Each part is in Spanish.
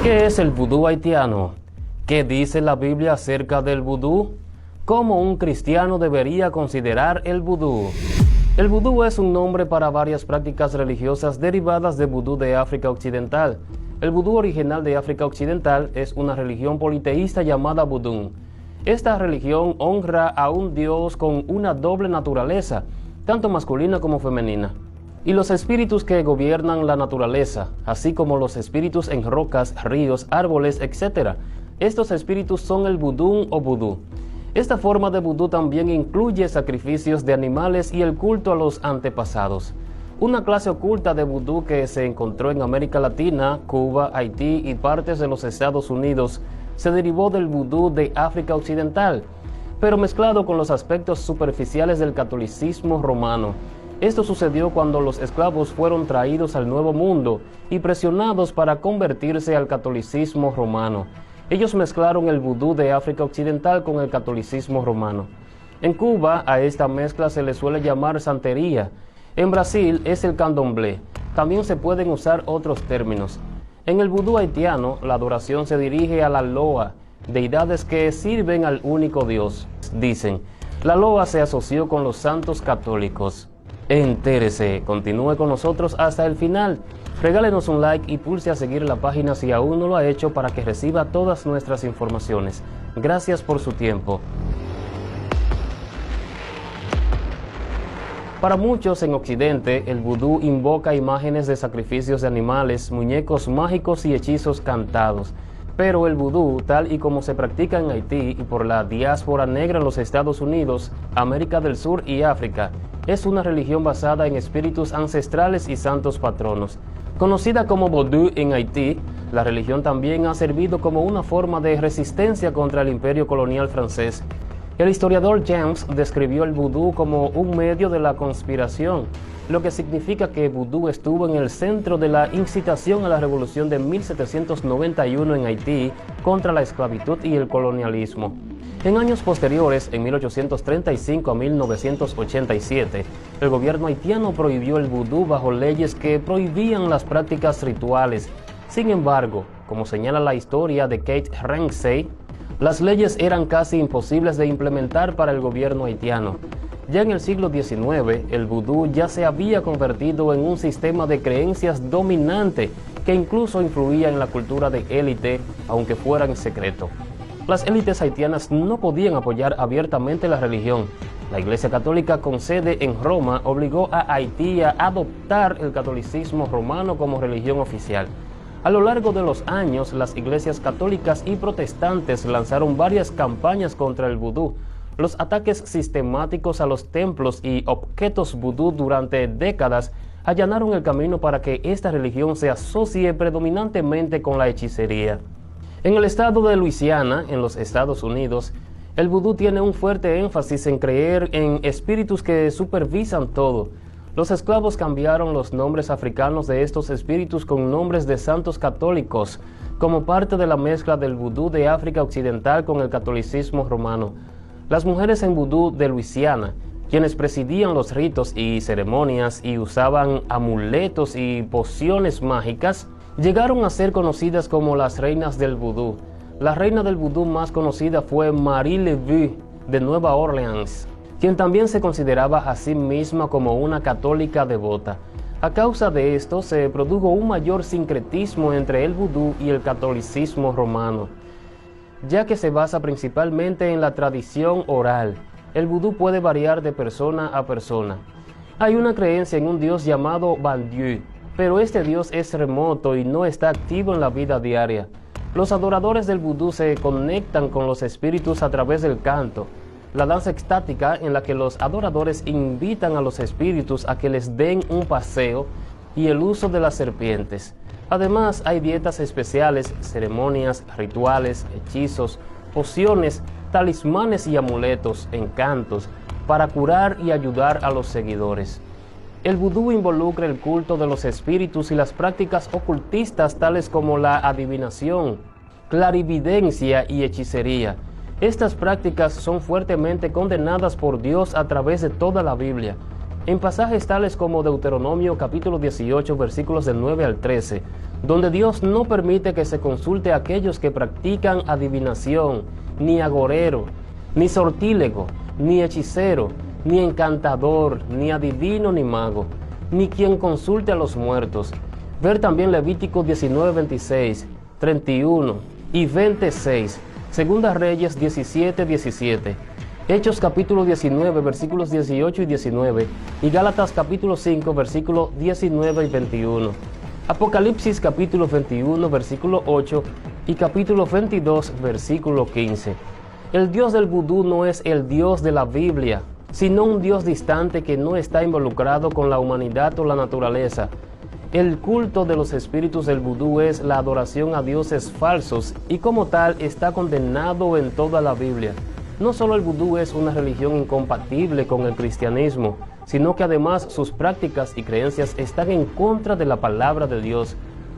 ¿Qué es el vudú haitiano? ¿Qué dice la Biblia acerca del vudú? ¿Cómo un cristiano debería considerar el vudú? El vudú es un nombre para varias prácticas religiosas derivadas de vudú de África Occidental. El vudú original de África Occidental es una religión politeísta llamada vudú. Esta religión honra a un dios con una doble naturaleza, tanto masculina como femenina. Y los espíritus que gobiernan la naturaleza, así como los espíritus en rocas, ríos, árboles, etc. Estos espíritus son el vudú o vudú. Esta forma de vudú también incluye sacrificios de animales y el culto a los antepasados. Una clase oculta de vudú que se encontró en América Latina, Cuba, Haití y partes de los Estados Unidos se derivó del vudú de África Occidental, pero mezclado con los aspectos superficiales del catolicismo romano. Esto sucedió cuando los esclavos fueron traídos al Nuevo Mundo y presionados para convertirse al catolicismo romano. Ellos mezclaron el vudú de África Occidental con el catolicismo romano. En Cuba, a esta mezcla se le suele llamar santería. En Brasil es el candomblé. También se pueden usar otros términos. En el vudú haitiano, la adoración se dirige a la loa, deidades que sirven al único Dios. Dicen, la loa se asoció con los santos católicos. Entérese, continúe con nosotros hasta el final. Regálenos un like y pulse a seguir la página si aún no lo ha hecho para que reciba todas nuestras informaciones. Gracias por su tiempo. Para muchos en Occidente, el vudú invoca imágenes de sacrificios de animales, muñecos mágicos y hechizos cantados. Pero el vudú, tal y como se practica en Haití y por la diáspora negra en los Estados Unidos, América del Sur y África, es una religión basada en espíritus ancestrales y santos patronos. Conocida como vodou en Haití, la religión también ha servido como una forma de resistencia contra el imperio colonial francés. El historiador James describió el vudú como un medio de la conspiración, lo que significa que vudú estuvo en el centro de la incitación a la revolución de 1791 en Haití contra la esclavitud y el colonialismo. En años posteriores, en 1835 a 1987, el gobierno haitiano prohibió el vudú bajo leyes que prohibían las prácticas rituales. Sin embargo, como señala la historia de Kate Ramsey, las leyes eran casi imposibles de implementar para el gobierno haitiano. Ya en el siglo XIX, el vudú ya se había convertido en un sistema de creencias dominante que incluso influía en la cultura de élite, aunque fuera en secreto. Las élites haitianas no podían apoyar abiertamente la religión. La Iglesia Católica con sede en Roma obligó a Haití a adoptar el catolicismo romano como religión oficial. A lo largo de los años, las iglesias católicas y protestantes lanzaron varias campañas contra el vudú. Los ataques sistemáticos a los templos y objetos vudú durante décadas allanaron el camino para que esta religión se asocie predominantemente con la hechicería. En el estado de Luisiana, en los Estados Unidos, el vudú tiene un fuerte énfasis en creer en espíritus que supervisan todo. Los esclavos cambiaron los nombres africanos de estos espíritus con nombres de santos católicos, como parte de la mezcla del vudú de África Occidental con el catolicismo romano. Las mujeres en vudú de Luisiana, quienes presidían los ritos y ceremonias y usaban amuletos y pociones mágicas, llegaron a ser conocidas como las reinas del vudú. La reina del vudú más conocida fue Marie Laveau de Nueva Orleans, quien también se consideraba a sí misma como una católica devota. A causa de esto se produjo un mayor sincretismo entre el vudú y el catolicismo romano, ya que se basa principalmente en la tradición oral. El vudú puede variar de persona a persona. Hay una creencia en un dios llamado Bon Dieu, pero este dios es remoto y no está activo en la vida diaria. Los adoradores del vudú se conectan con los espíritus a través del canto, la danza extática en la que los adoradores invitan a los espíritus a que les den un paseo y el uso de las serpientes. Además, hay dietas especiales, ceremonias, rituales, hechizos, pociones, talismanes y amuletos, encantos, para curar y ayudar a los seguidores. El vudú involucra el culto de los espíritus y las prácticas ocultistas tales como la adivinación, clarividencia y hechicería. Estas prácticas son fuertemente condenadas por Dios a través de toda la Biblia. En pasajes tales como Deuteronomio capítulo 18, versículos del 9 al 13, donde Dios no permite que se consulte a aquellos que practican adivinación, ni agorero, ni sortílego, ni hechicero, ni encantador, ni adivino, ni mago, ni quien consulte a los muertos. Ver también Levítico 19, 26, 31 y 26, Segunda Reyes 17, 17. Hechos capítulo 19, versículos 18 y 19, y Gálatas capítulo 5, versículos 19 y 21. Apocalipsis capítulo 21, versículo 8, y capítulo 22, versículo 15. El Dios del vudú no es el Dios de la Biblia, sino un Dios distante que no está involucrado con la humanidad o la naturaleza. El culto de los espíritus del vudú es la adoración a dioses falsos y como tal está condenado en toda la Biblia. No solo el vudú es una religión incompatible con el cristianismo, sino que además sus prácticas y creencias están en contra de la palabra de Dios.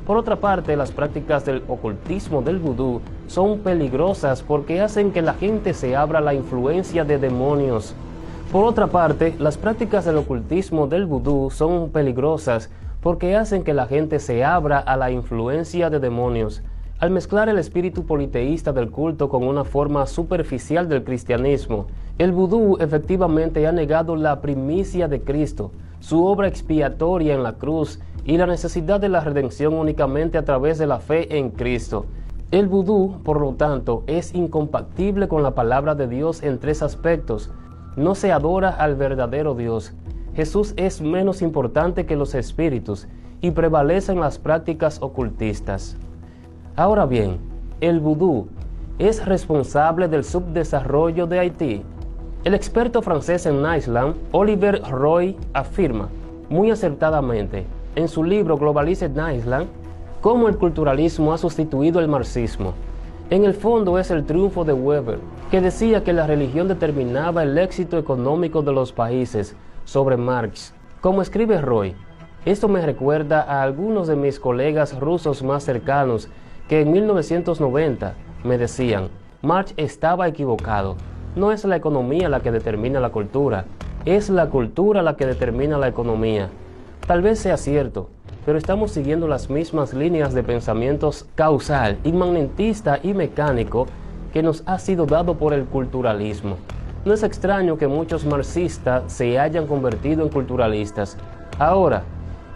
Por otra parte, las prácticas del ocultismo del vudú son peligrosas porque hacen que la gente se abra a la influencia de demonios. Por otra parte, las prácticas del ocultismo del vudú son peligrosas porque hacen que la gente se abra a la influencia de demonios. Al mezclar el espíritu politeísta del culto con una forma superficial del cristianismo, el vudú efectivamente ha negado la primicia de Cristo, su obra expiatoria en la cruz y la necesidad de la redención únicamente a través de la fe en Cristo. El vudú, por lo tanto, es incompatible con la palabra de Dios en tres aspectos. No se adora al verdadero Dios. Jesús es menos importante que los espíritus y prevalecen las prácticas ocultistas. Ahora bien, el vudú es responsable del subdesarrollo de Haití. El experto francés en Islam, Oliver Roy, afirma, muy acertadamente, en su libro Globalized Islam, cómo el culturalismo ha sustituido el marxismo. En el fondo es el triunfo de Weber, que decía que la religión determinaba el éxito económico de los países sobre Marx. Como escribe Roy, esto me recuerda a algunos de mis colegas rusos más cercanos que en 1990 me decían, Marx estaba equivocado, no es la economía la que determina la cultura, es la cultura la que determina la economía. Tal vez sea cierto, pero estamos siguiendo las mismas líneas de pensamientos causal, inmanentista y mecánico que nos ha sido dado por el culturalismo. No es extraño que muchos marxistas se hayan convertido en culturalistas. Ahora,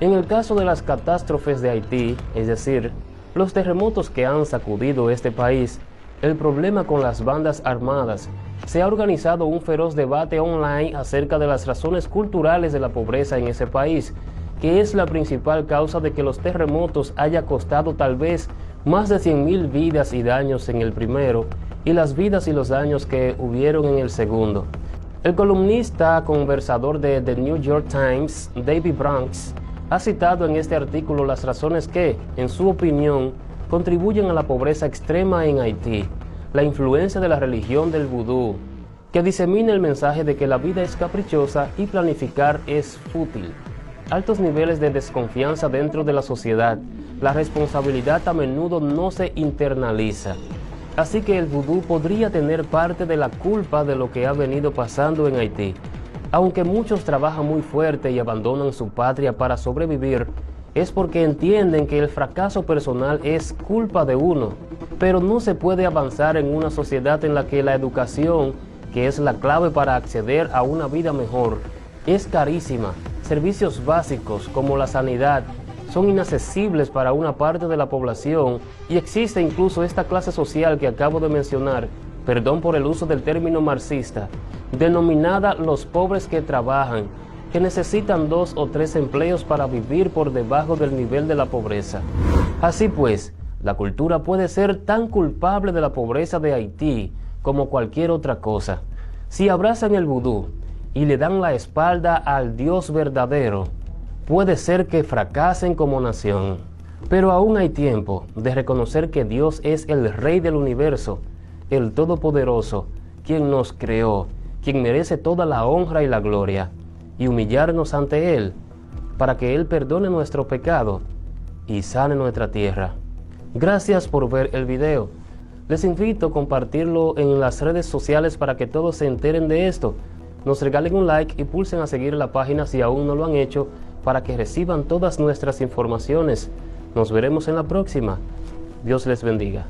en el caso de las catástrofes de Haití, es decir, los terremotos que han sacudido este país, el problema con las bandas armadas, se ha organizado un feroz debate online acerca de las razones culturales de la pobreza en ese país, que es la principal causa de que los terremotos haya costado tal vez más de 100.000 vidas y daños en el primero, y las vidas y los daños que hubieron en el segundo. El columnista conversador de The New York Times, David Branks, ha citado en este artículo las razones que, en su opinión, contribuyen a la pobreza extrema en Haití, la influencia de la religión del vudú, que disemina el mensaje de que la vida es caprichosa y planificar es fútil, altos niveles de desconfianza dentro de la sociedad, la responsabilidad a menudo no se internaliza. Así que el vudú podría tener parte de la culpa de lo que ha venido pasando en Haití. Aunque muchos trabajan muy fuerte y abandonan su patria para sobrevivir, es porque entienden que el fracaso personal es culpa de uno. Pero no se puede avanzar en una sociedad en la que la educación, que es la clave para acceder a una vida mejor, es carísima. Servicios básicos como la sanidad son inaccesibles para una parte de la población y existe incluso esta clase social que acabo de mencionar, perdón por el uso del término marxista, denominada los pobres que trabajan, que necesitan 2 o 3 empleos para vivir por debajo del nivel de la pobreza. Así pues, la cultura puede ser tan culpable de la pobreza de Haití como cualquier otra cosa. Si abrazan el vudú y le dan la espalda al Dios verdadero, puede ser que fracasen como nación. Pero aún hay tiempo de reconocer que Dios es el Rey del universo, el Todopoderoso, quien nos creó, quien merece toda la honra y la gloria, y humillarnos ante Él, para que Él perdone nuestro pecado y sane nuestra tierra. Gracias por ver el video. Les invito a compartirlo en las redes sociales para que todos se enteren de esto. nos regalen un like y pulsen a seguir la página si aún no lo han hecho para que reciban todas nuestras informaciones. Nos veremos en la próxima. Dios les bendiga.